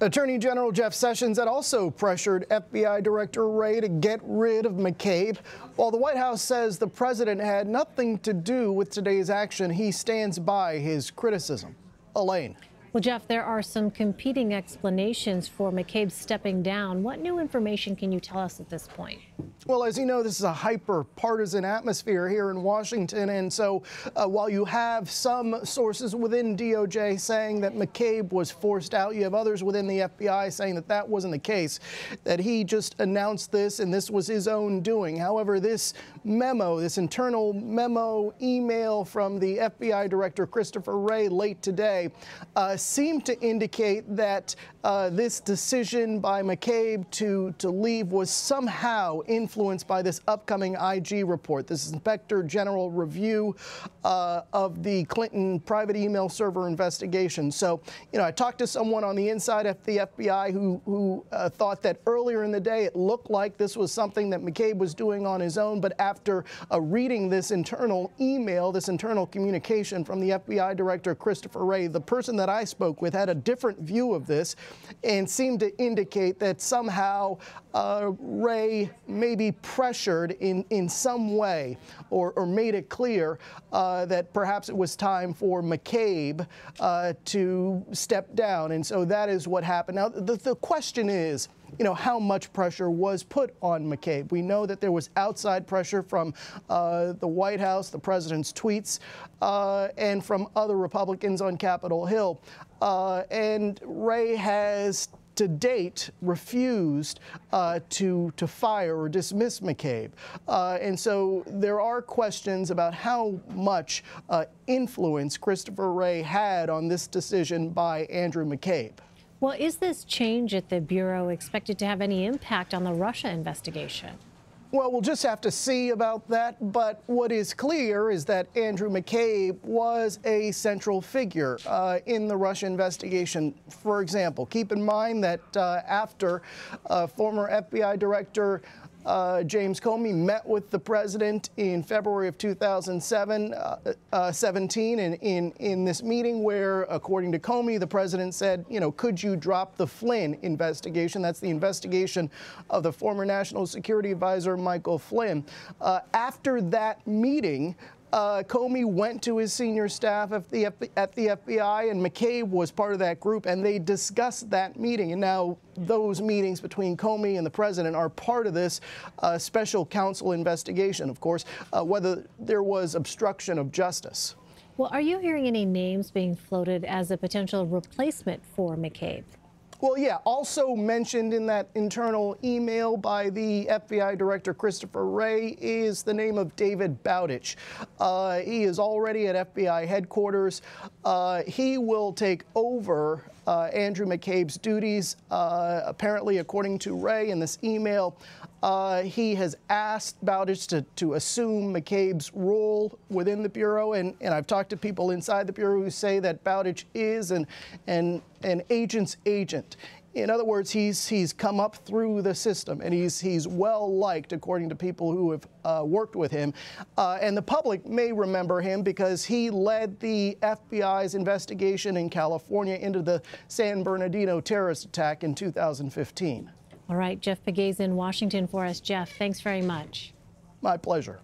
Attorney General Jeff Sessions had also pressured FBI Director Wray to get rid of McCabe. While the White House says the president had nothing to do with today's action, he stands by his criticism. Elaine. Well, Jeff, there are some competing explanations for McCabe stepping down. What new information can you tell us at this point? Well, as you know, this is a hyper-partisan atmosphere here in Washington, and so while you have some sources within DOJ saying that McCabe was forced out, you have others within the FBI saying that that wasn't the case, that he just announced this and this was his own doing. However, this memo, this internal memo email from the FBI Director Christopher Wray late today seemed to indicate that this decision by McCabe to leave was somehow influenced by this upcoming IG report, this Inspector General review of the Clinton private email server investigation. So, you know, I talked to someone on the inside of the FBI who thought that earlier in the day it looked like this was something that McCabe was doing on his own, but after reading this internal email, this internal communication from the FBI Director Christopher Wray, the person that I spoke with had a different view of this and seemed to indicate that somehow Wray may be pressured in some way or made it clear that perhaps it was time for McCabe to step down. And so that is what happened. Now, the question is, you know, how much pressure was put on McCabe? We know that there was outside pressure from the White House, the president's tweets, and from other Republicans on Capitol Hill. And Wray has to date refused to fire or dismiss McCabe. And so there are questions about how much influence Christopher Wray had on this decision by Andrew McCabe. Well, is this change at the Bureau expected to have any impact on the Russia investigation? Well, we'll just have to see about that. But what is clear is that Andrew McCabe was a central figure in the Russia investigation. For example, keep in mind that after former FBI Director James Comey met with the president in February of 2017 in this meeting where, according to Comey, the president said, you know, could you drop the Flynn investigation? That's the investigation of the former National Security Advisor Michael Flynn. After that meeting, Comey went to his senior staff at the FBI, and McCabe was part of that group, and they discussed that meeting. And now those meetings between Comey and the president are part of this special counsel investigation, of course, whether there was obstruction of justice. Well, are you hearing any names being floated as a potential replacement for McCabe? Well, yeah, also mentioned in that internal email by the FBI Director Christopher Wray is the name of David Bowditch. He is already at FBI headquarters. He will take over Andrew McCabe's duties. Apparently, according to Wray in this email, he has asked Bowditch to assume McCabe's role within the Bureau, and I've talked to people inside the Bureau who say that Bowditch is an agent's agent. In other words, he's come up through the system, and he's well liked, according to people who have worked with him. And the public may remember him because he led the FBI's investigation in California into the San Bernardino terrorist attack in 2015. All right, Jeff Pegues in Washington for us. Jeff, thanks very much. My pleasure.